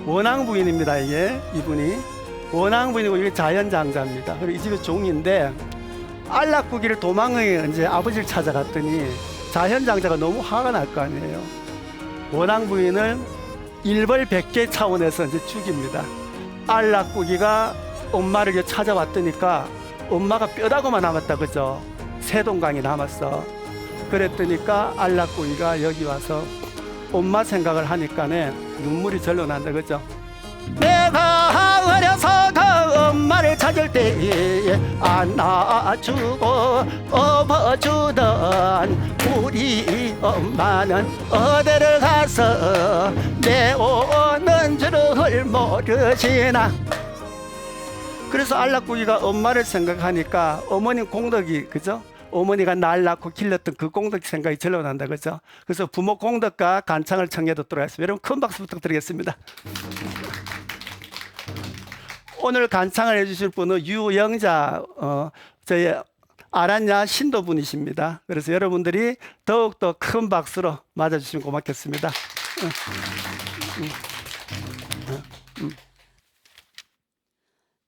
원앙 부인입니다. 이분이 원앙 부인이고 이게 자연장자입니다. 그리고 이 집의 종인데 안락부기를 도망을 이제 아버지를 찾아갔더니 자연장자가 너무 화가 날 거 아니에요. 원앙 부인을 일벌백계 차원에서 이제 죽입니다. 안락부기가 엄마를 이제 찾아왔더니까 엄마가 뼈다구만 남았다, 그죠? 세동강이 남았어. 그랬더니까 안락부기가 여기 와서 엄마 생각을 하니까네 눈물이 절로 난다, 그죠? 내가 어려서 그 엄마를 찾을 때에 안아주고 업어주던 우리 엄마는 어디를 가서 내 오는 줄을 모르시나. 그래서 안락부기가 엄마를 생각하니까 어머님 공덕이, 그죠? 어머니가 날 낳고 길렀던 그 공덕 생각이 절로 난다, 그죠? 그래서 부모 공덕과 간창을 청해 듣도록 하겠습니다. 여러분 큰 박수 부탁드리겠습니다. 오늘 간창을 해주실 분은 유영자 저희 아란야 신도분이십니다. 그래서 여러분들이 더욱더 큰 박수로 맞아주시면 고맙겠습니다.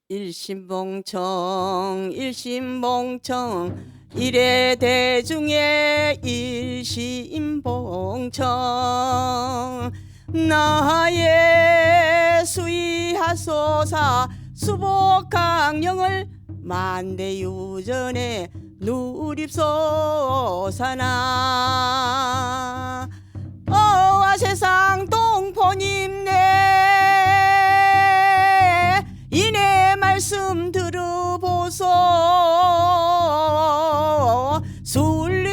일심봉청 일심봉청 일의 대중의 일심봉청 나의 수의하소사 수복강령을 만대유전에 누립소사나 어와 세상 동포님네 이내 말씀 들어보소.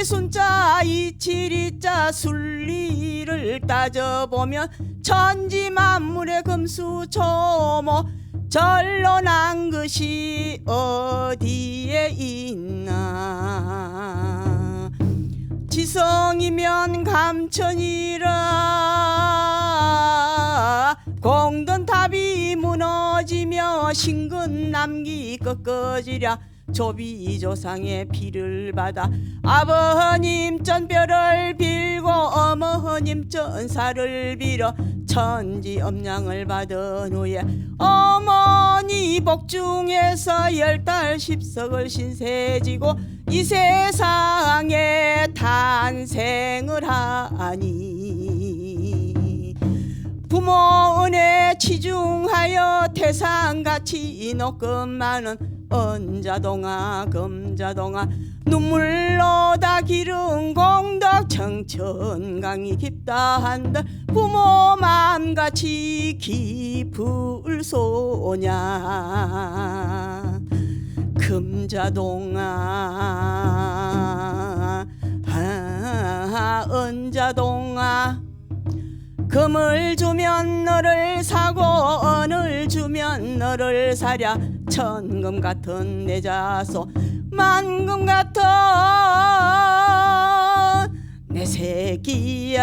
순자 이칠이자 순리를 따져보면 천지만물의 금수초모 절로난 것이 어디에 있나. 지성이면 감천이라 공든탑이 무너지며 신근남기 꺾어지랴. 조비조상의 피를 받아 아버님 전별을 빌고 어머님 전사를 빌어 천지엄양을 받은 후에 어머니 복중에서 열달 십석을 신세지고 이 세상에 탄생을 하니 부모 은혜 치중하여 태산같이 높건만은 언자동아 금자동아 눈물로 다 기른 공덕 청천강이 깊다 한들 부모 마음같이 깊을 소냐. 금자동아 언자동아 금을 주면 너를 사고 은을 주면 너를 사랴. 천금 같은 내 자소 만금 같은 내 새끼야.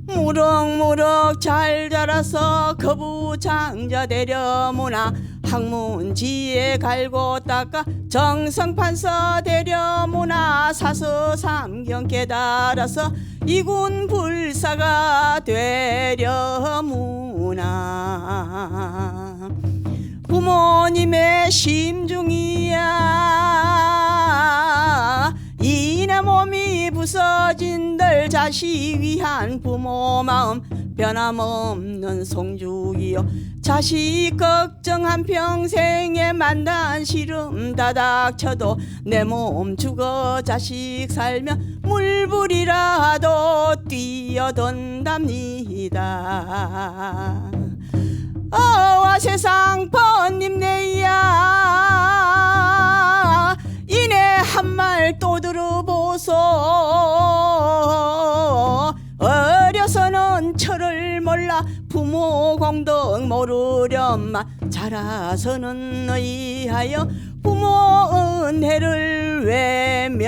무럭무럭 잘 자라서 거부장자 되려무나 학문지에 갈고 닦아 정성판서 되려무나 사서삼경 깨달아서 이군 불사가 되려무나. 부모님의 심중이야. 이내 몸이 부서진들 자식 위한 부모 마음 변함없는 송죽이요. 자식 걱정 한평생에 만단 시름 다닥쳐도 내 몸 죽어 자식 살면 물불이라도 뛰어든답니다. 어와 세상 번님네야 이내 한 말 또 들어보소. 어려서는 철을 몰라 부모 공덕 모르련마 자라서는 의하여 부모 은혜를 외면하나.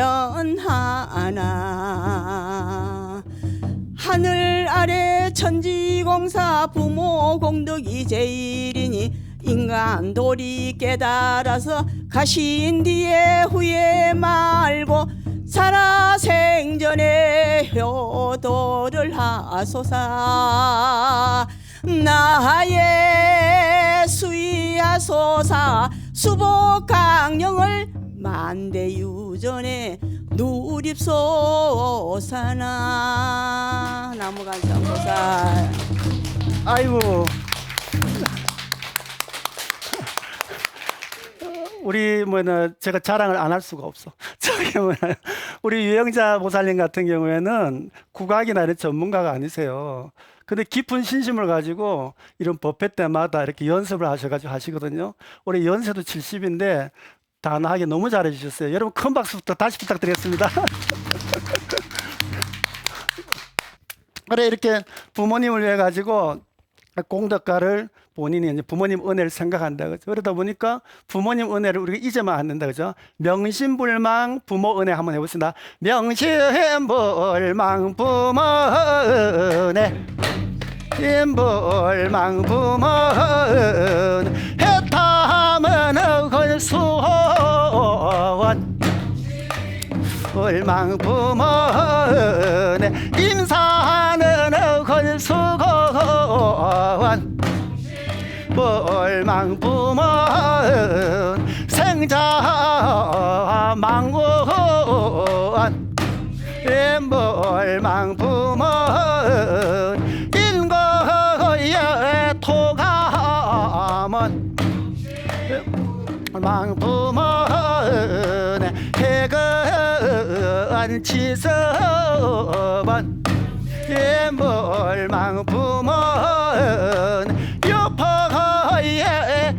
하늘 아래 천지공사 부모 공덕이 제일이니 인간 도리 깨달아서 가신 뒤에 후회 말고 살아생전에 효도를 하소서. 수복강령을 만대유전에 누립소사나. 나무간성보살. 아이고. 우리 제가 자랑을 안 할 수가 없어. 저기 우리 유영자 보살님 같은 경우에는 국악이나 이런 전문가가 아니세요. 근데 깊은 신심을 가지고 이런 법회 때마다 이렇게 연습을 하셔가지고 하시거든요. 올해 연세도 70인데 단아하게 너무 잘해 주셨어요. 여러분 큰 박수부터 다시 부탁드리겠습니다. 그래 이렇게 부모님을 위해 가지고 공덕가를 본인이 이제 부모님 은혜를 생각한다. 그죠? 그러다 보니까 부모님 은혜를 우리가 잊으면 안 된다. 그죠? 명심불망 부모 은혜 한번 해보겠습니다. 명심불망 부모 은혜. 임불망 부모 은혜. 해탐은 걸수원. 불망 부모 은혜. 임사는 걸수원. 불망 부모은 생자 망원. 불망 부모은 인거의 토감은. 불망 부모은 해근 지서번. 불망 부모은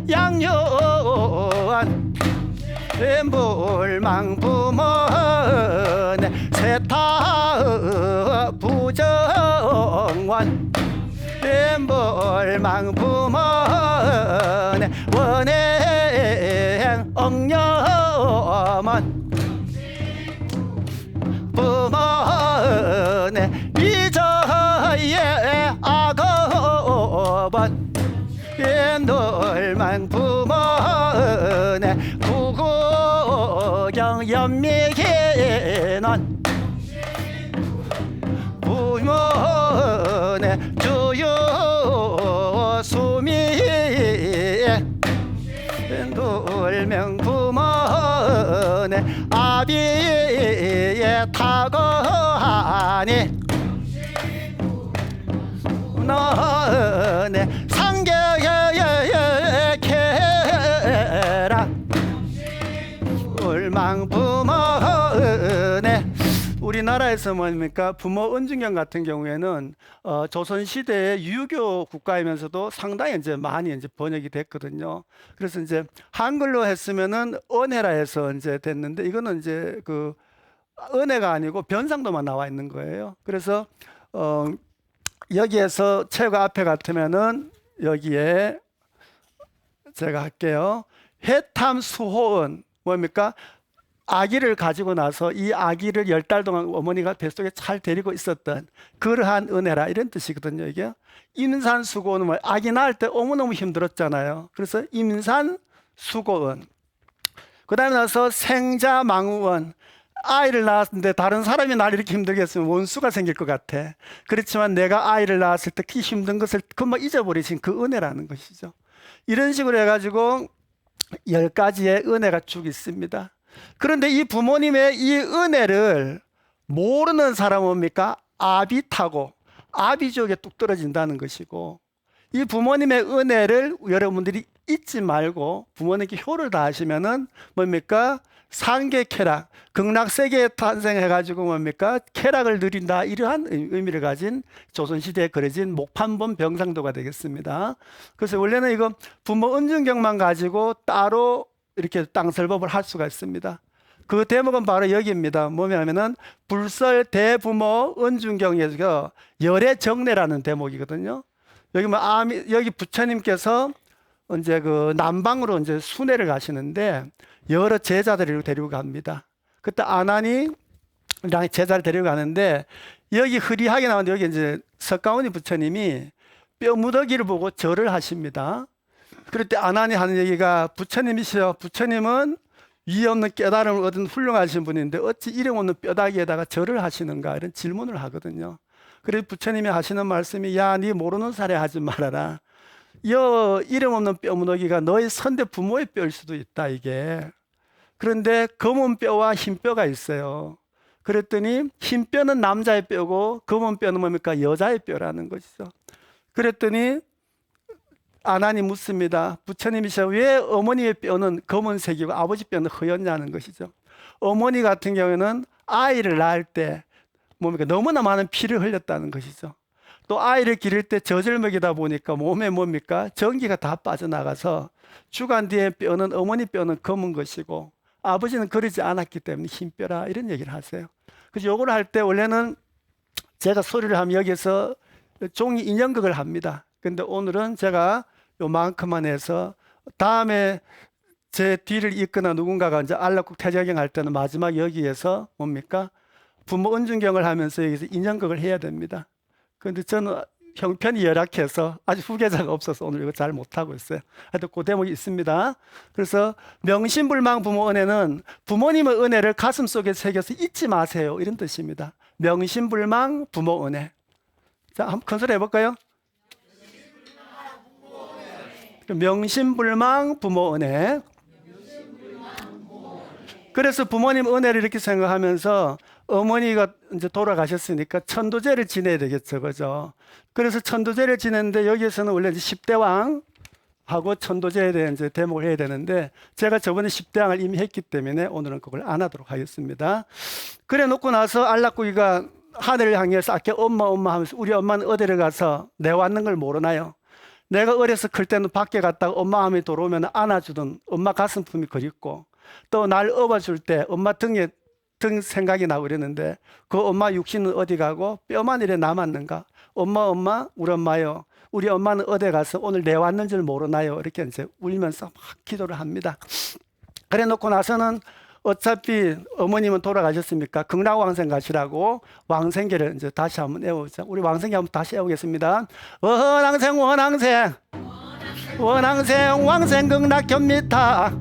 양요한. 불망 부모는 세타 부정원. 불망 부모는 원행 억념원. 부모는 비저의 악어번. 불망 부모는 구구경 연미기는. 부모는 주요 수미. 불명 부모는 아비에 타거하니. 너는 상계의 계라. 불망 부모 은혜. 우리나라에서 뭡니까 부모 은중경 같은 경우에는 조선 시대의 유교 국가이면서도 상당히 이제 많이 이제 번역이 됐거든요. 그래서 이제 한글로 했으면은 은혜라 해서 이제 됐는데 이거는 이제 그 은혜가 아니고 변상도만 나와 있는 거예요. 그래서 여기에서 최고 앞에 같으면은 여기에 제가 할게요. 해탐수호은 뭡니까? 아기를 가지고 나서 이 아기를 10달 동안 어머니가 뱃속에 잘 데리고 있었던 그러한 은혜라 이런 뜻이거든요. 이게 임산수고은 뭐 아기 낳을 때 너무너무 힘들었잖아요. 그래서 임산수고은. 그 다음에 나서 생자망우원. 아이를 낳았는데 다른 사람이 날 이렇게 힘들게 했으면 원수가 생길 것 같아. 그렇지만 내가 아이를 낳았을 때 그 힘든 것을 금방 잊어버리신 그 은혜라는 것이죠. 이런 식으로 해가지고 10가지의 은혜가 쭉 있습니다. 그런데 이 부모님의 이 은혜를 모르는 사람은 뭡니까? 아비타고 아비족에 뚝 떨어진다는 것이고, 이 부모님의 은혜를 여러분들이 잊지 말고 부모님께 효를 다하시면은 뭡니까? 상계 쾌락, 극락세계에 탄생해가지고 뭡니까? 쾌락을 누린다, 이러한 의미를 가진 조선시대에 그려진 목판본 병상도가 되겠습니다. 그래서 원래는 이거 부모 은중경만 가지고 따로 이렇게 땅설법을 할 수가 있습니다. 그 대목은 바로 여기입니다. 뭐냐면은 불설 대부모 은중경에서 열애정례라는 대목이거든요. 여기 여기 부처님께서 이제 그 남방으로 이제 순회를 가시는데 여러 제자들을 데리고 갑니다. 그때 아난이랑 제자를 데리고 가는데 여기 흐리하게 나오는데 여기 이제 석가모니 부처님이 뼈무더기를 보고 절을 하십니다. 그럴 때 아난이 하는 얘기가, 부처님이시여, 부처님은 위 없는 깨달음을 얻은 훌륭하신 분인데 어찌 이름 없는 뼈다귀에다가 절을 하시는가, 이런 질문을 하거든요. 그래서 부처님이 하시는 말씀이, 야, 네 모르는 사례 하지 말아라. 이름 없는 뼈무더기가 너희 선대 부모의 뼈일 수도 있다 이게. 그런데 검은 뼈와 흰 뼈가 있어요. 그랬더니 흰 뼈는 남자의 뼈고 검은 뼈는 뭡니까? 여자의 뼈라는 것이죠. 그랬더니 아난이 묻습니다. 부처님이시여 왜 어머니의 뼈는 검은색이고 아버지 뼈는 허였냐는 것이죠. 어머니 같은 경우에는 아이를 낳을 때 뭡니까? 너무나 많은 피를 흘렸다는 것이죠. 또 아이를 기를 때 젖을 먹이다 보니까 몸에 뭡니까? 전기가 다 빠져나가서 주간 뒤에 뼈는 어머니 뼈는 검은 것이고 아버지는 그러지 않았기 때문에 흰 뼈라 이런 얘기를 하세요. 그래서 요걸 할 때 원래는 제가 소리를 하면 여기서 종이 인형극을 합니다. 근데 오늘은 제가 요만큼만 해서 다음에 제 뒤를 잇거나 누군가가 이제 안락국 태자경 할 때는 마지막 여기에서 뭡니까? 부모 은중경을 하면서 여기서 인형극을 해야 됩니다. 그런데 저는 형편이 열악해서 아직 후계자가 없어서 오늘 이거 잘 못하고 있어요. 하여튼 그 대목이 있습니다. 그래서 명심불망 부모 은혜는 부모님의 은혜를 가슴속에 새겨서 잊지 마세요. 이런 뜻입니다. 명심불망 부모 은혜. 자, 한번 큰 소리 해볼까요? 명심불망 부모 은혜. 그래서 부모님 은혜를 이렇게 생각하면서 어머니가 이제 돌아가셨으니까 천도제를 지내야 되겠죠, 그죠? 그래서 천도제를 지내는데 여기에서는 원래 이제 10대 왕하고 천도제에 대한 이제 대목을 해야 되는데 제가 저번에 10대 왕을 이미 했기 때문에 오늘은 그걸 안 하도록 하겠습니다. 그래 놓고 나서 안락국이가 하늘을 향해서 아까 엄마 하면서 우리 엄마는 어디를 가서 내 왔는 걸 모르나요? 내가 어려서 클 때는 밖에 갔다가 엄마 하면 돌아오면 안아주던 엄마 가슴품이 그립고 또 날 업어줄 때 엄마 등 생각이 나고 그랬는데 그 엄마 육신은 어디 가고 뼈만 이래 남았는가? 엄마 우리 엄마요. 우리 엄마는 어디 가서 오늘 내 왔는 줄 모르나요? 이렇게 이제 울면서 막 기도를 합니다. 그래 놓고 나서는 어차피 어머님은 돌아가셨습니까? 극락왕생 가시라고 왕생계를 이제 다시 한번 애우자. 우리 왕생계 한번 다시 애우겠습니다. 원왕생 왕생 극락견미타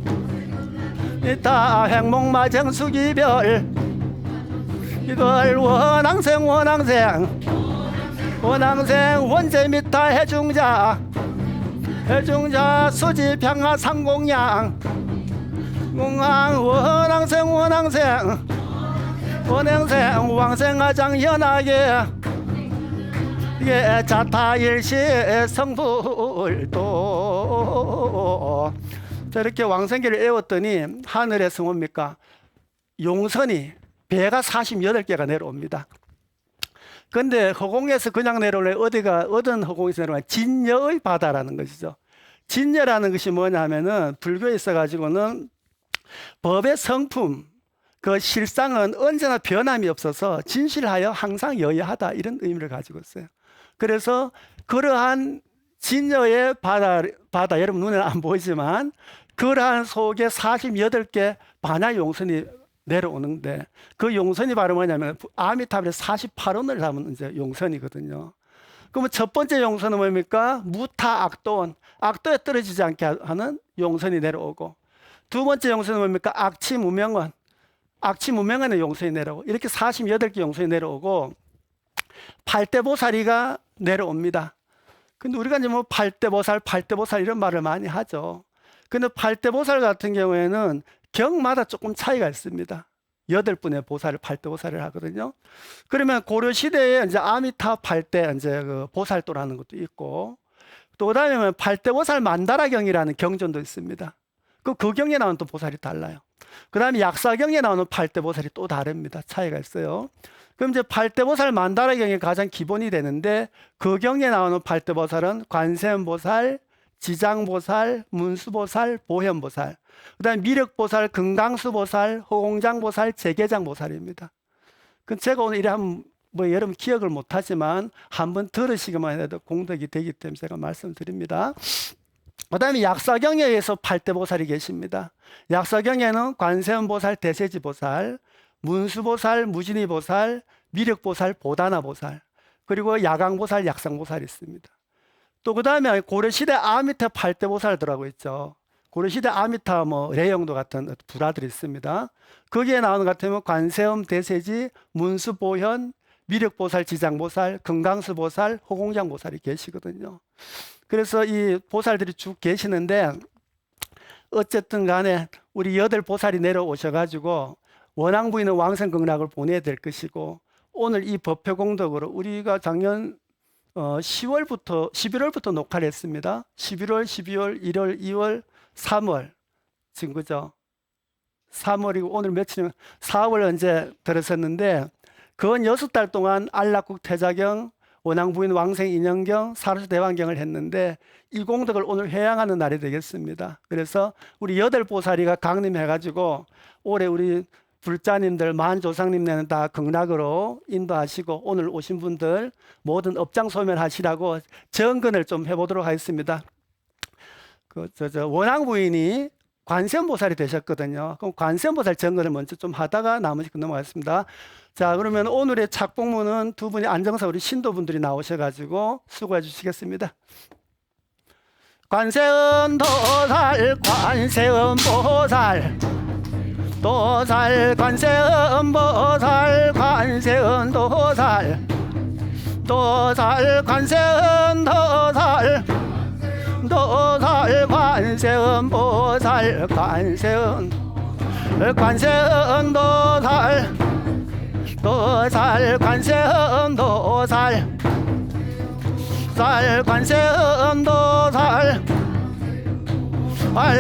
이타 행목마정 수기별 이걸 원왕생 원제미타 해중자 수지평화 상공양 공항 원왕생 왕생하장 현하게 이게 자타일시 성불도 저렇게 왕생계를 애웠더니 하늘에서 뭡니까? 용선이 배가 48개가 내려옵니다. 근데 허공에서 그냥 내려올래 어떤 허공에서 내려오면 진여의 바다라는 것이죠. 진여라는 것이 뭐냐 하면은 불교에 있어가지고는 법의 성품, 그 실상은 언제나 변함이 없어서 진실하여 항상 여여하다 이런 의미를 가지고 있어요. 그래서 그러한 진여의 바다 여러분 눈에는 안 보이지만 그러한 속에 48개 반야 용선이 내려오는데 그 용선이 바로 뭐냐면 아미타불의 48원을 담은 이제 용선이거든요. 그러면 첫 번째 용선은 뭡니까? 무타악도원, 악도에 떨어지지 않게 하는 용선이 내려오고 두 번째 용선은 뭡니까? 악취무명한의 용선이 내려오고 이렇게 48개 용선이 내려오고 팔대보살이가 내려옵니다. 근데 우리가 이제 뭐 팔대보살 이런 말을 많이 하죠. 근데 팔대보살 같은 경우에는 경마다 조금 차이가 있습니다. 8분의 보살을 팔대보살을 하거든요. 그러면 고려시대에 이제 아미타 팔대 이제 그 보살도라는 것도 있고 또 그다음에 팔대보살 만다라경이라는 경전도 있습니다. 그 경에 나오는 또 보살이 달라요. 그다음에 약사경에 나오는 팔대보살이 또 다릅니다. 차이가 있어요. 그럼 이제 팔대보살 만다라경이 가장 기본이 되는데 그 경에 나오는 팔대보살은 관세음보살, 지장보살, 문수보살, 보현보살, 그다음에 미륵보살, 금강수보살, 허공장보살, 재계장보살입니다. 그 제가 오늘 이래 하면 뭐 여러분 기억을 못하지만 한번 들으시기만 해도 공덕이 되기 때문에 제가 말씀드립니다. 그다음에 약사경에 의해서 팔대보살이 계십니다. 약사경에는 관세음보살, 대세지보살, 문수보살, 무진이보살, 미륵보살, 보다나보살, 그리고 야광보살, 약상보살이 있습니다. 또 그 다음에 고려시대 아미타 팔대보살들하고 있죠. 고려시대 아미타 뭐 레영도 같은 불화들이 있습니다. 거기에 나오는 것 같으면 관세음, 대세지, 문수보현, 미륵보살, 지장보살, 금강수보살, 호공장보살이 계시거든요. 그래서 이 보살들이 쭉 계시는데 어쨌든 간에 우리 8보살이 내려오셔가지고 원앙부인은 왕생극락을 보내야 될 것이고 오늘 이 법회공덕으로 우리가 작년 11월부터 녹화를 했습니다. 11월, 12월, 1월, 2월, 3월 지금 그죠? 3월이고 오늘 며칠이면 4월 언제 들어섰는데 건 6달 동안 안락국 태자경, 원앙부인 왕생 인연경, 사르수 대왕경을 했는데 이 공덕을 오늘 회양하는 날이 되겠습니다. 그래서 우리 8보살이가 강림해가지고 올해 우리 불자님들 만조상님 내는 다 극락으로 인도하시고 오늘 오신 분들 모든 업장 소멸하시라고 정근을 좀 해보도록 하겠습니다. 원앙부인이 관세음보살이 되셨거든요. 그럼 관세음보살 정근을 먼저 좀 하다가 나머지 넘어가겠습니다. 자, 그러면 오늘의 착복문은 두 분이 안정사 우리 신도분들이 나오셔가지고 수고해 주시겠습니다. 관세음도살, 관세음보살, 도살, 관세음보살, 관세음도살, 도살, 관세음도살, 도살, 관세음보살, 관세음도살, 도살, 관세음도살, 살, 관세음도살,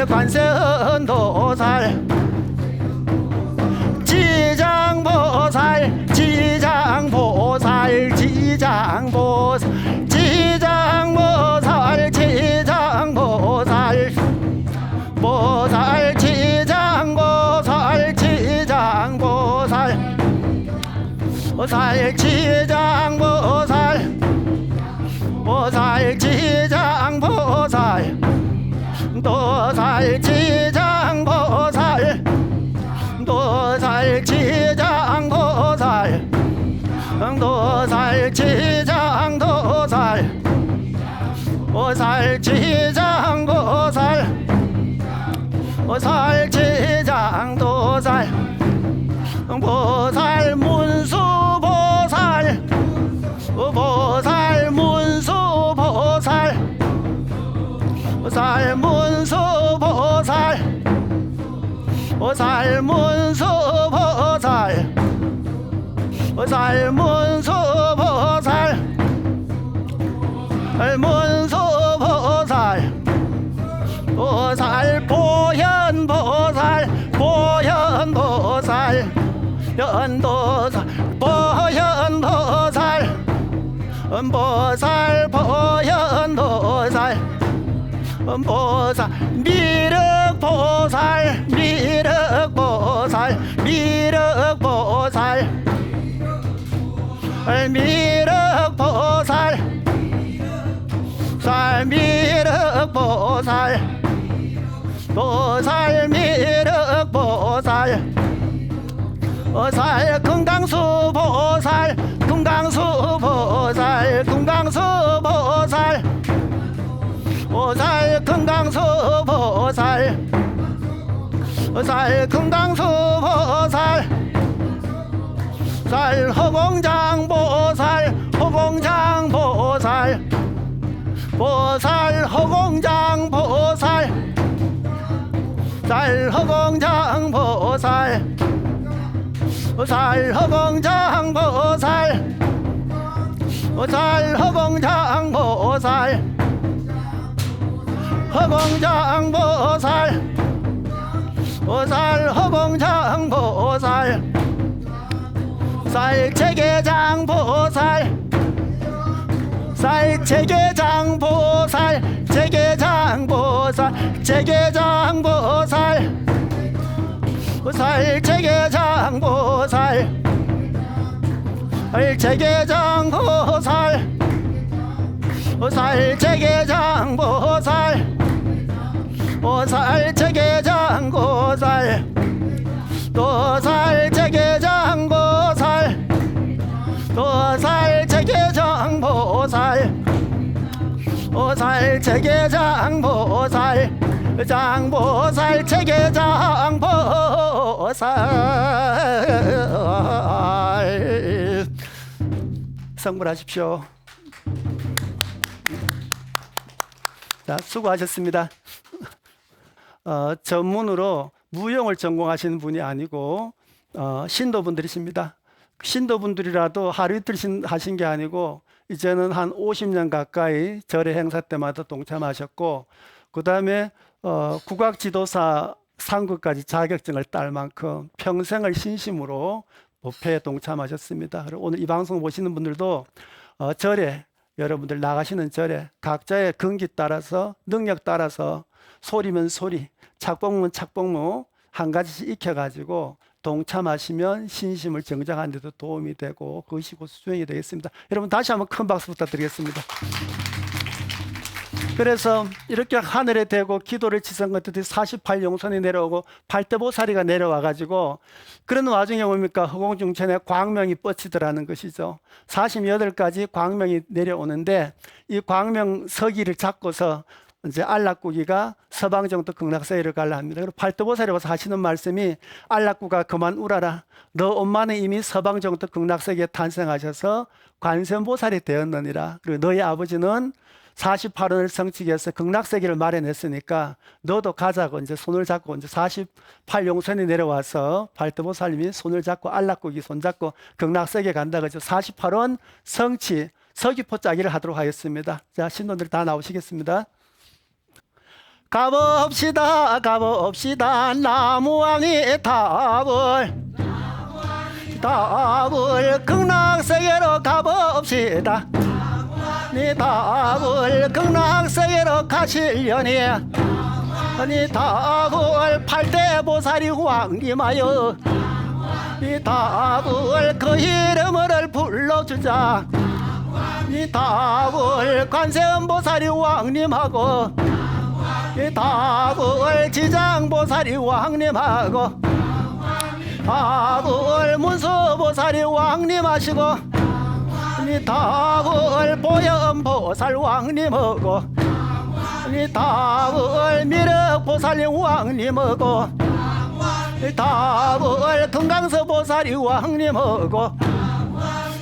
관세음도살, 지장보살, 지장보살, 지장보살, 지장보살, 지장보살, 보살, 지장보살, 지장보살, 보살, 지장보살, 보살, 지장보살, 도살, 지장보살, 도살, 지장보살, 도살, 지장도살, 보살, 지장보살, 보살, 지장도살, 보살, 문수보살, 보살, 문수보살, 보살, 문수보살, 보살, 문수보살, 보살, 문수보살, 문수보살, 보살, 보현보살, 보현보살, 연도살, 보현보살, 보살, 보현보살, 보살, 미륵보살, 미륵보살, 미륵보살, 미륵보살, 살, 미륵보살, 보살, 미륵보살, 보살, 금강수보살, 금강수보살, 금강수보살, 보살, 금강수보살, 보살, 금강수보살, 살, 허공장보살, 허공장보살, 보살, 허공장보살, 살, 허공장보살, 보살, 허공장보살, 보살, 허공장보살, 허공장보살, 보살, 허공장보살, 살, 제계장보살, 살, 제계장보살, 제계장보살, 제계장보살, 보살, 제계장보살, 제계장보살, 보살, 제계장보살, 보살, 제계장보살, 도살, 제계장보살, 도살, 제계장보살, 보살, 제계장보살, 장보살, 제계장보살. 성불하십시오. 자, 수고하셨습니다. 전문으로 무용을 전공하시는 분이 아니고 신도분들이십니다. 신도분들이라도 하루 이틀 하신 게 아니고 이제는 한 50년 가까이 절의 행사 때마다 동참하셨고, 그 다음에 국악지도사 상급까지 자격증을 딸 만큼 평생을 신심으로 법회에 동참하셨습니다. 그리고 오늘 이 방송 보시는 분들도 절에, 여러분들 나가시는 절에 각자의 근기 따라서, 능력 따라서 소리면 소리, 착복면 착복무 한 가지씩 익혀가지고 동참하시면 신심을 정장하는 데도 도움이 되고 그것이 곧 수행이 되겠습니다. 여러분 다시 한번 큰 박수 부탁드리겠습니다. 그래서 이렇게 하늘에 대고 기도를 지성같이 48용선이 내려오고 팔대보살이가 내려와가지고, 그런 와중에 뭡니까? 허공중천에 광명이 뻗치더라는 것이죠. 48가지 광명이 내려오는데 이 광명 서기를 잡고서 이제 안락구기가 서방정토 극락세계를 가려 합니다. 그리고 팔도보살이 와서 하시는 말씀이, 안락구가 그만 울어라. 너 엄마는 이미 서방정토 극락세계에 탄생하셔서 관세음보살이 되었느니라. 그리고 너희 아버지는 48원을 성취기 위해서 극락세계를 마련했으니까 너도 가자고 이제 손을 잡고 이제 48용선이 내려와서 팔도보살님이 손을 잡고 안락구기 손잡고 극락세계 간다 그죠. 48원 성취 서귀포 짜기를 하도록 하겠습니다. 자, 신도들 다 나오시겠습니다. 가봅시다 가봅시다 나무왕의 답을 극락세계로 가봅시다. 네 답을 극락세계로 가시려니 네 답을 팔대보살이 왕님하여 네 답을 그 이름을 불러주자. 네 답을 관세음보살이 왕님하고 이 답을 지장보살이 왕님하고 답을 문수보살이 왕님하시고 이 답을 보현보살 왕님하고 이 답을 미륵보살이 왕님하고 이 답을 금강서보살이 왕님하고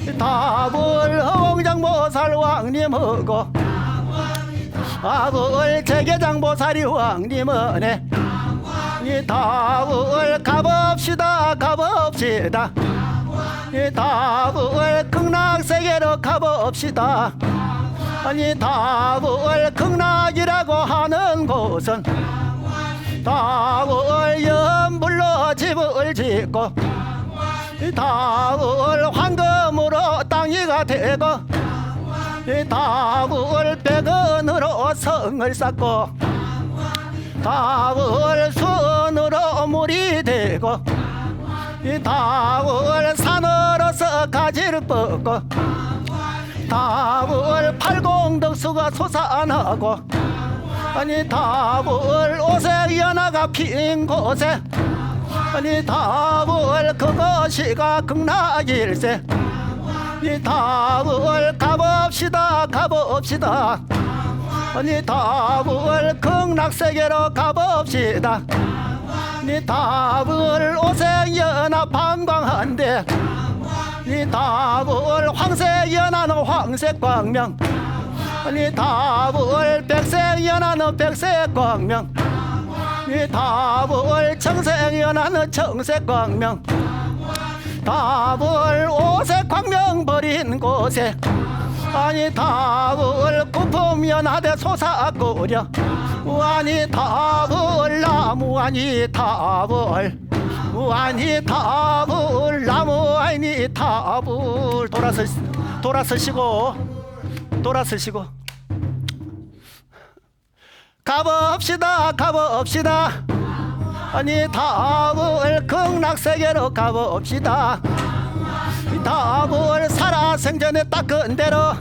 이 답을 허공장보살 왕님하고 답을 제계장보살이 왕님은에 이 답을 가봅시다 가봅시다. 이 답을 극락세계로 가봅시다. 아니 답을 극락이라고 하는 곳은 답을 연불로 집을 짓고 이 답을 황금으로 땅이가 되고 이 답을 백원으로 성을 쌓고 답을 순으로 물이 되고 이 답을 산으로서 가지를 뻗고 답을 팔공덕수가 솟아나고 아니 답을 오색연화가 핀 곳에 아니 답을 그것이가 극락일세. 이 답을 가봅시다 가봅시다. 아니 답을 극락세계로 가봅시다. 이 답을 오색연화 반광한데 이 답을 황색연화는 황색광명 아니 답을 백색연화는 백색광명 이 답을 청색연화는 청색광명 답을 오색광명 버린 곳에 아니 답을 구품연화대 솟아꾸려 아니 답을 나무 아니 답을 아니 답을 나무 아니 답을 돌아서시고 가봅시다 가봅시다. 아니 답을 극락세계로 가봅시다. 이 답을 살아생전에 닦은 대로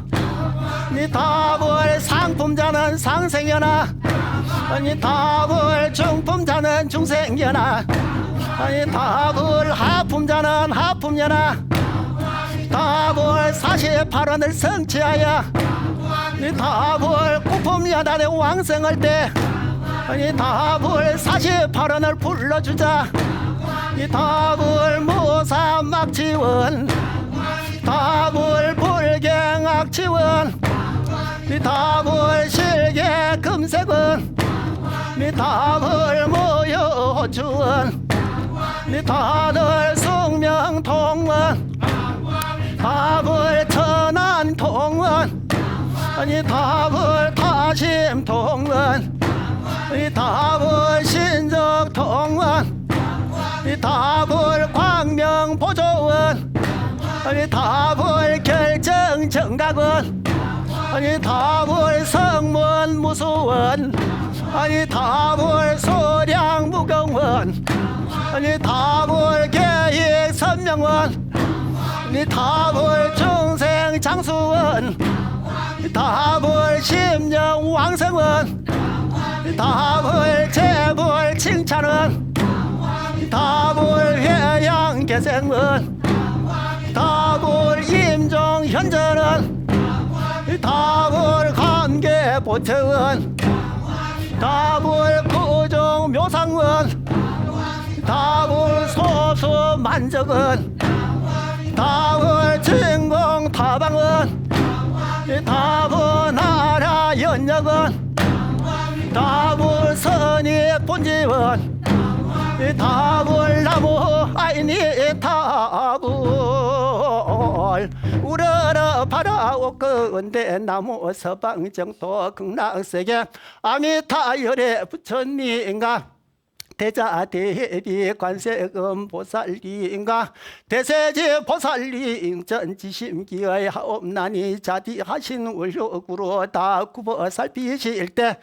이 답을 상품자는 상생연화 아니 답을 중품자는 중생연화 아니 답을 하품자는 하품연화 답을 48원을 성취하여 이 답을 구품연화의 왕생할 때 이 답을 48원을 불러주자. 이 답을 무사막지원 답을 불경악지원 이 답을 실계 금생 답을 모여준 다들 숙명통원 답을 천안통원 답을 타심통원 답을 신적통원 답을 광명보조원 답을 결정정각원 답을 성문무수원 답을 소량무경원 답을 계획선명원 답을 중생장수원 답을 심령왕성원 답을 재불칭찬원 답을 회양계생원 답을 임종현전원 답을 감계보채원 답을 구종묘상원 답을 소수만적원 답을 진공타방원 답은 나라연역원 답을 선익본지원 답을 나무 아이니 답을 우러러 바라오건대 나무 서방정토 극락세계 아미타열의 부처님인가 대자대비 관세음 보살리인가 대세지 보살리 전지심기의 하옵나니 자디하신 원료구로 다 굽어 살피실 때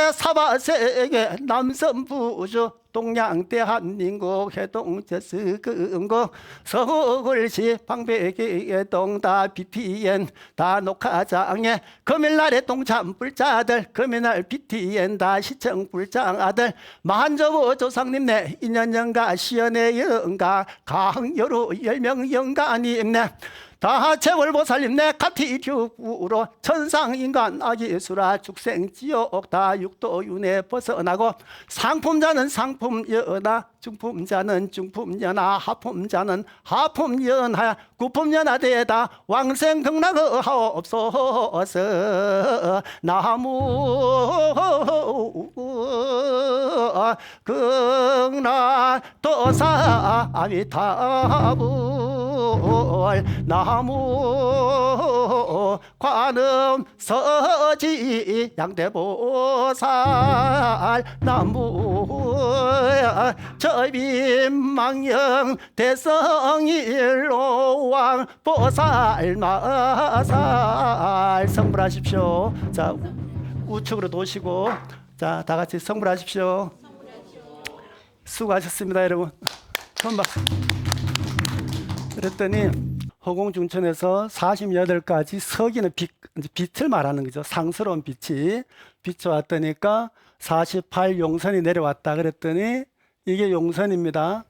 시사바세계 남선부주 동양대한민국 해동저스금국 서울시 방배계 동다 BTN 다 녹화장에 금일날에 동참불자들 금일날 BTN 다 시청불장 아들 만저부 조상님네 인연영가 시연의 영가 강여루 10명 영가님네 다 재월보살님네 가티규구로 천상인간 아기수라 축생지옥 다 육도윤회 벗어나고 상품자는 상품연하 중품자는 중품연하 하품자는 하품연하 구품연하되다 왕생극락하옵소서 나무 극락도사 아미타불 나무 관음 서지 양대보살 나무 저빈망령 대성일로왕 보살마살 성불하십시오. 자 우측으로 도시고 자 다같이 성불하십시오. 수고하셨습니다 여러분. 손박수. 그랬더니 허공중천에서 48가지 서기는 빛을 말하는 거죠. 상스러운 빛이 비춰왔더니까 48용선이 내려왔다 그랬더니 이게 용선입니다.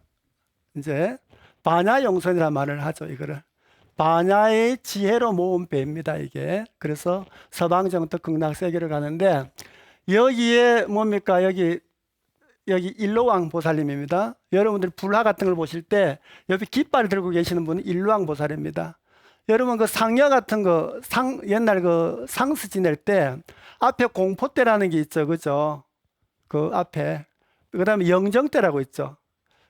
이제 반야용선이라는 말을 하죠. 이거를 반야의 지혜로 모은 배입니다. 이게 그래서 서방정토 극락세계를 가는데 여기에 뭡니까? 여기 일로왕 보살님입니다. 여러분들 불화 같은 걸 보실 때 옆에 깃발을 들고 계시는 분은 일로왕 보살입니다. 여러분 그 상여 같은 거 옛날 그 상수 지낼 때 앞에 공포대라는 게 있죠, 그죠? 그 앞에 그다음에 영정대라고 있죠.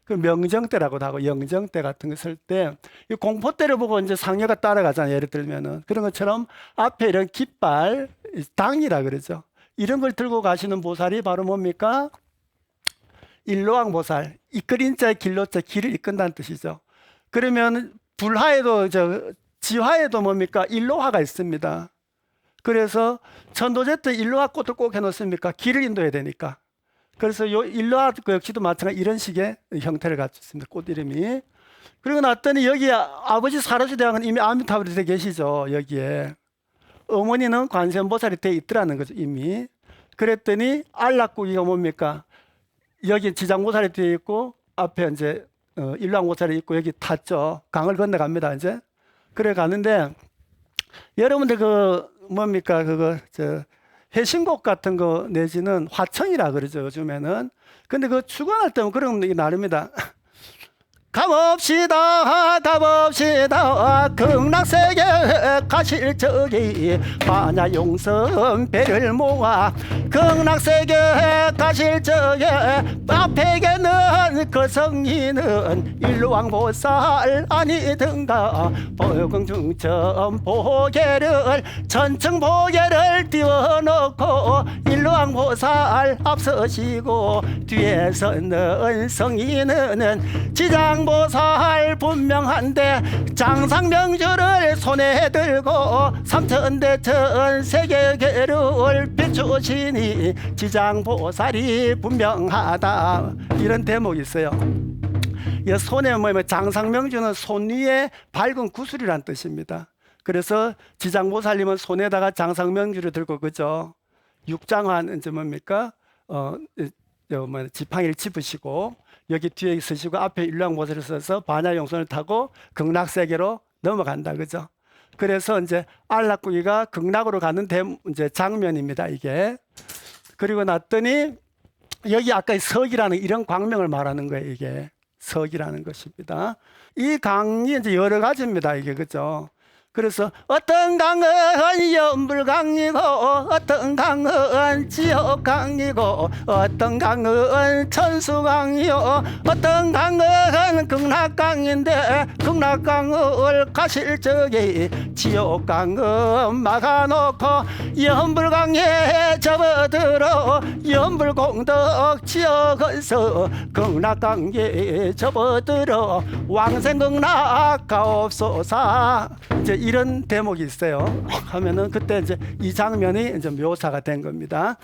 그 명정대라고도 하고 영정대 같은 거 쓸 때 이 공포대를 보고 이제 상여가 따라가잖아요. 예를 들면은 그런 것처럼 앞에 이런 깃발 당이라 그러죠. 이런 걸 들고 가시는 보살이 바로 뭡니까? 일로왕 보살, 이끌인 자의 길로자 길을 이끈다는 뜻이죠. 그러면 불화에도 지화에도 뭡니까? 일로화가 있습니다. 그래서 천도제 때 일로화 꽃을 꼭 해놓습니까? 길을 인도해야 되니까. 그래서 요 일로화 역시도 마찬가지 이런 식의 형태를 갖췄습니다. 꽃 이름이. 그리고 났더니 여기 아버지 사라지대왕은 이미 아미타불이 되어 계시죠. 여기에 어머니는 관세음보살이 되어 있더라는 거죠. 이미. 그랬더니 안락국이가 뭡니까? 여기 지장보살이 되어 있고 앞에 이제 일왕보살이 있고 여기 탔죠. 강을 건너갑니다. 이제 그래 가는데 여러분들 그 뭡니까 그거 해신곡 같은 거 내지는 화청이라 그러죠 요즘에는. 근데 그 추관할 때는 그런 게 나릅니다. 가봅시다 가봅시다 극락세계 가실 적이 반야용선 배를 모아 극락세계 가실 적에 앞에 계는 그 성인은 일왕보살 아니든가 보금중천 보계를 천층 보계를 띄워놓고 일왕보살 앞서시고 뒤에 서는 성인은 지장보살 분명한데 장상명주를 손에 들고 삼천대천 세계계를 비추시니 지장보살이 분명하다. 이런 대목이 있어요. 이 손에 뭐냐면 장상명주는 손 위에 밝은 구슬이란 뜻입니다. 그래서 지장보살님은 손에다가 장상명주를 들고 그죠. 육장한 이제 뭡니까? 지팡이를 짚으시고 여기 뒤에 있으시고 앞에 일왕보살을 써서 반야용선을 타고 극락세계로 넘어간다 그죠. 그래서 이제 안락구기가 극락으로 가는 이제 장면입니다 이게. 그리고 났더니 여기 아까 석이라는 이런 광명을 말하는 거예요 이게. 석이라는 것입니다. 이 강이 이제 여러 가지입니다 이게 그죠. 그래서 어떤 강은 연불강이고 어떤 강은 지옥강이고 어떤 강은 천수강이요 어떤 강은 극락강인데 극락강을 가실 적에 지옥강은 막아놓고 연불강에 접어들어 연불공덕 지옥에서 극락강에 접어들어 왕생극락 가옵소서. 이제 이런 대목이 있어요. 하면은 그때 이제 이 장면이 이제 묘사가 된 겁니다.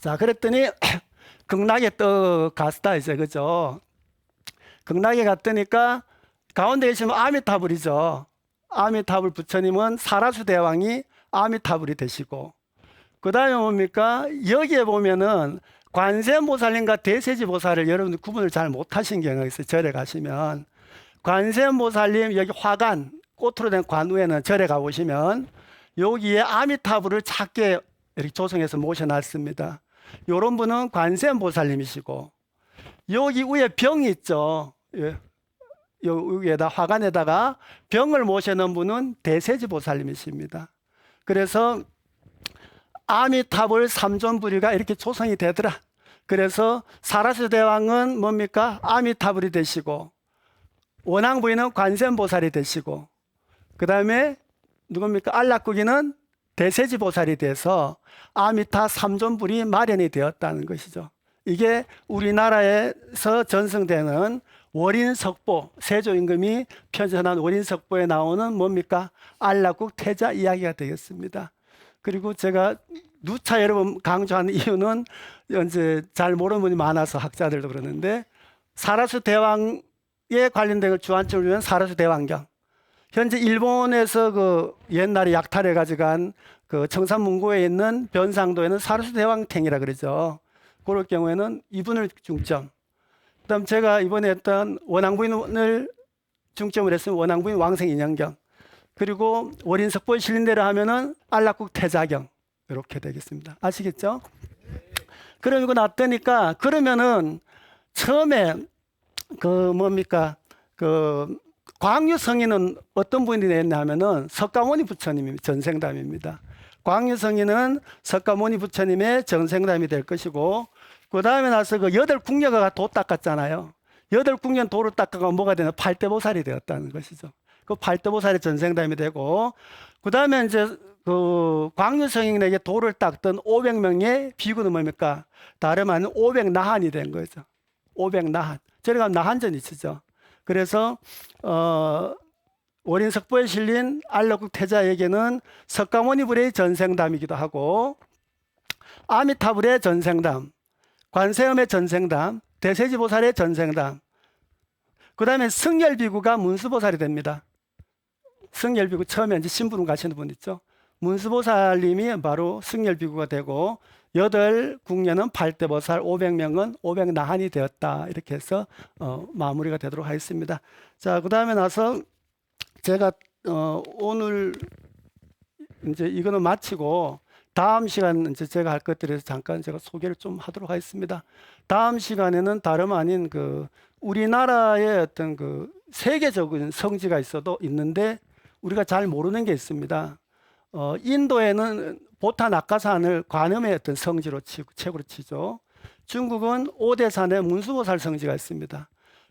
자, 그랬더니 극락에 또 갔다 이제 그죠. 극락에 갔더니까 가운데 계시면 아미타불이죠. 아미타불 부처님은 사라수 대왕이 아미타불이 되시고, 그 다음에 뭡니까? 여기에 보면은 관세음보살님과 대세지보살을 여러분들 구분을 잘 못하신 경우가 있어요. 절에 가시면 관세음보살님 여기 화관 꽃으로 된 관우에는 절에 가보시면 여기에 아미타불을 작게 이렇게 조성해서 모셔놨습니다. 이런 분은 관세음보살님이시고 여기 위에 병이 있죠. 여기에다 화관에다가 병을 모셔놓은 분은 대세지보살님이십니다. 그래서 아미타불 삼존부리가 이렇게 조성이 되더라. 그래서 사라수 대왕은 뭡니까? 아미타불이 되시고 원앙부인은 관세음보살이 되시고 그 다음에 누굽니까? 안락구기는 대세지보살이 돼서 아미타 삼존불이 마련이 되었다는 것이죠. 이게 우리나라에서 전승되는 월인석보, 세조임금이 편찬한 월인석보에 나오는 뭡니까? 안락국 태자 이야기가 되겠습니다. 그리고 제가 누차 여러 번 강조하는 이유는 이제 잘 모르는 분이 많아서 학자들도 그러는데 사라수 대왕에 관련된 걸 주안점을 위한 사라수 대왕경. 현재 일본에서 그 옛날에 약탈해 가져간 그 청산문고에 있는 변상도에는 사라수 대왕탱이라 그러죠. 그럴 경우에는 이분을 중점. 그다음 제가 이번에 했던 원앙부인을 중점을 했으면 원앙부인 왕생인연경. 그리고 월인석보에 실린 대로 하면은 안락국 태자경 이렇게 되겠습니다. 아시겠죠? 그러고 났더니까 그러면은 처음에 그 뭡니까 그 광유성인은 어떤 분이 됐냐 하면은 석가모니 부처님이 전생담입니다. 광유성인은 석가모니 부처님의 전생담이 될 것이고 그 다음에 나서 그 여덟 궁녀가 도 닦았잖아요. 여덟 궁녀 도를 닦아가 뭐가 되나 팔대보살이 되었다는 것이죠. 그 팔대보살의 전생담이 되고 그 다음에 이제 그 광유성인에게 도를 닦던 500명의 비구는 뭡니까? 다름 아닌 500나한이 된 거죠. 500나한. 저희가 나한전이 치죠. 그래서 월인석보에 실린 안락국 태자에게는 석가모니 불의 전생담이기도 하고 아미타불의 전생담, 관세음의 전생담, 대세지보살의 전생담, 그 다음에 승열비구가 문수보살이 됩니다. 승열비구 처음에 이제 신부름 가시는 분 있죠. 문수보살님이 바로 승열비구가 되고 여덟 궁녀는 팔대보살, 500명은 500나한이 되었다. 이렇게 해서 마무리가 되도록 하겠습니다. 자, 그 다음에 나서 제가 오늘 이제 이거는 마치고 다음 시간 이제 제가 할 것들에서 잠깐 제가 소개를 좀 하도록 하겠습니다. 다음 시간에는 다름 아닌 그 우리나라의 어떤 그 세계적인 성지가 있는데 우리가 잘 모르는 게 있습니다. 인도에는 보타 낙가산을 관음의 어떤 성지로 최고로 치죠. 중국은 오대산에 문수보살 성지가 있습니다.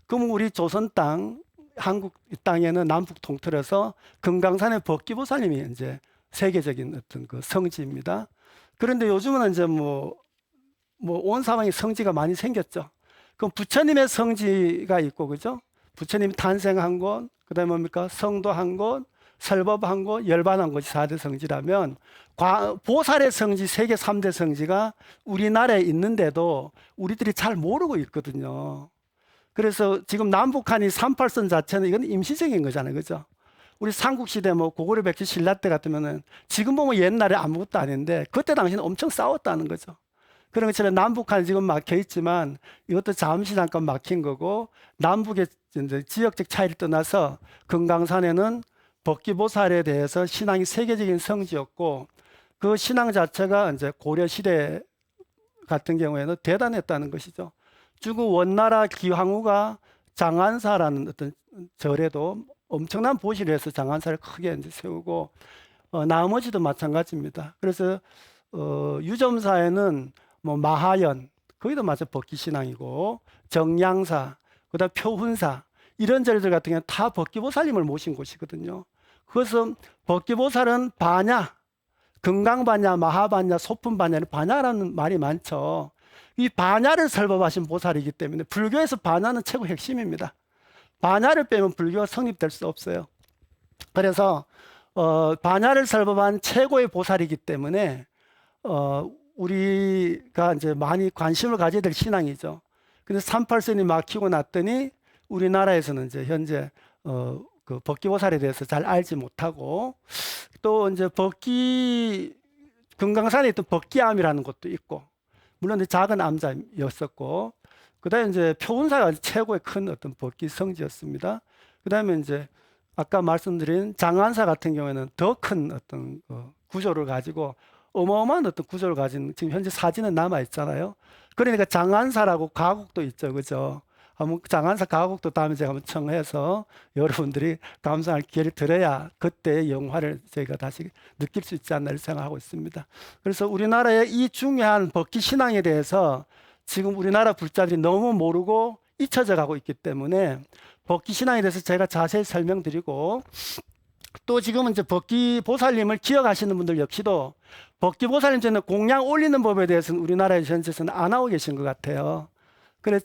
그럼 우리 조선 땅, 한국 땅에는 남북 통틀어서 금강산의 법기보살님이 이제 세계적인 어떤 그 성지입니다. 그런데 요즘은 이제 온 사방에 성지가 많이 생겼죠. 그럼 부처님의 성지가 있고, 그죠? 부처님이 탄생한 곳, 그 다음에 뭡니까? 성도 한 곳, 설법 한 곳, 열반 한 곳이 4대 성지라면, 보살의 성지, 세계 3대 성지가 우리나라에 있는데도 우리들이 잘 모르고 있거든요. 그래서 지금 남북한이 38선 자체는 이건 임시적인 거잖아요. 그죠? 우리 삼국시대 고구려 백제 신라 때 같으면은 지금 보면 옛날에 아무것도 아닌데 그때 당시는 엄청 싸웠다는 거죠. 그런 것처럼 남북한이 지금 막혀 있지만 이것도 잠시 잠깐 막힌 거고, 남북의 이제 지역적 차이를 떠나서 금강산에는 법기보살에 대해서 신앙이 세계적인 성지였고, 그 신앙 자체가 이제 고려 시대 같은 경우에는 대단했다는 것이죠. 중국 원나라 기황후가 장안사라는 어떤 절에도 엄청난 보시를 해서 장안사를 크게 이제 세우고, 나머지도 마찬가지입니다. 그래서 유점사에는 마하연, 거기도 마찬가지 법기신앙이고, 정량사, 그다음 표훈사, 이런 절들 같은 경우는 다 법기보살님을 모신 곳이거든요. 그래서 법기보살은 바냐, 금강바냐, 마하바냐, 소품바냐, 바냐라는 말이 많죠. 이 바냐를 설법하신 보살이기 때문에 불교에서 바냐는 최고 핵심입니다. 바냐를 빼면 불교가 성립될 수 없어요. 그래서 바냐를 설법한 최고의 보살이기 때문에 우리가 이제 많이 관심을 가져야 될 신앙이죠. 근데 38선이 막히고 났더니 우리나라에서는 이제 현재 그 법기보살에 대해서 잘 알지 못하고, 또 이제 금강산에 있던 법기암이라는 것도 있고, 물론 작은 암자였었고, 그다음에 이제 표운사가 최고의 큰 어떤 법기 성지였습니다. 그다음에 이제 아까 말씀드린 장안사 같은 경우에는 더 큰 어떤 구조를 가지고 어마어마한 어떤 구조를 가진, 지금 현재 사진은 남아 있잖아요. 그러니까 장안사라고 가곡도 있죠, 그죠? 한번 장안사 가곡도 다음에 제가 한번 청해서 여러분들이 감상할 기회를 드려야 그때의 영화를 저희가 다시 느낄 수 있지 않나 생각하고 있습니다. 그래서 우리나라의 이 중요한 법기 신앙에 대해서 지금 우리나라 불자들이 너무 모르고 잊혀져 가고 있기 때문에 법기 신앙에 대해서 제가 자세히 설명드리고, 또 지금은 이제 법기보살님을 기억하시는 분들 역시도 법기보살님 전에 공양 올리는 법에 대해서는 우리나라의 현재에서는 안 하고 계신 것 같아요. 그래서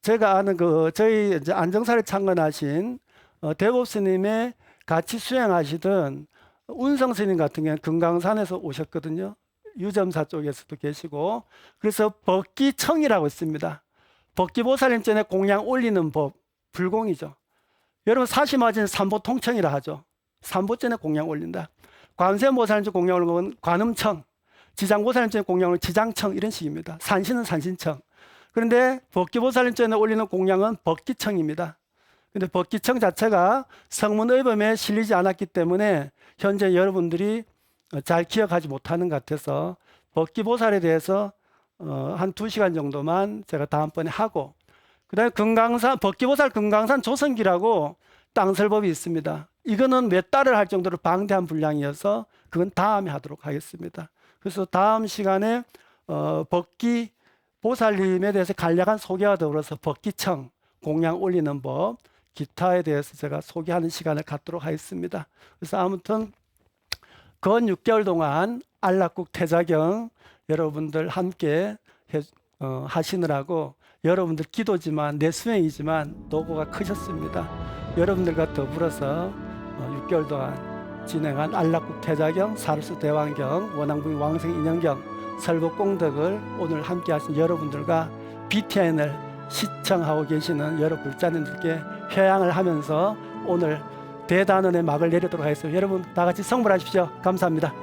제가 아는 저희 이제 안정사를 창건하신 대법 스님의 같이 수행하시던 운성 스님 같은 경우는 금강산에서 오셨거든요. 유점사 쪽에서도 계시고, 그래서 법기청이라고 있습니다. 법기보살님 전에 공양 올리는 법, 불공이죠. 여러분 사시마진 삼보통청이라 하죠. 삼보 전에 공양 올린다. 관세음보살님 전에 공양 올리는 건 관음청, 지장보살님 전에 공양 올리는 지장청, 이런 식입니다. 산신은 산신청. 그런데 법기보살님 전에 올리는 공양은 법기청입니다. 근데 법기청 자체가 성문의범에 실리지 않았기 때문에 현재 여러분들이 잘 기억하지 못하는 것 같아서 법기보살에 대해서 한 2시간 정도만 제가 다음번에 하고, 그 다음에 법기보살 금강산 조성기라고 땅설법이 있습니다. 이거는 몇 달을 할 정도로 방대한 분량이어서 그건 다음에 하도록 하겠습니다. 그래서 다음 시간에 법기보살님에 대해서 간략한 소개와 더불어서 법기청, 공양 올리는 법, 기타에 대해서 제가 소개하는 시간을 갖도록 하겠습니다. 그래서 아무튼 건 6개월 동안 안락국 태자경 여러분들 함께 하시느라고, 여러분들 기도지만 내 수행이지만 노고가 크셨습니다. 여러분들과 더불어서 6개월 동안 진행한 안락국 태자경, 사르수 대왕경, 원앙부인 왕생 인연경, 설법공덕을 오늘 함께 하신 여러분들과 BTN을 시청하고 계시는 여러 불자님들께 회양을 하면서 오늘 대단원의 막을 내리도록 하겠습니다. 여러분 다 같이 성불하십시오. 감사합니다.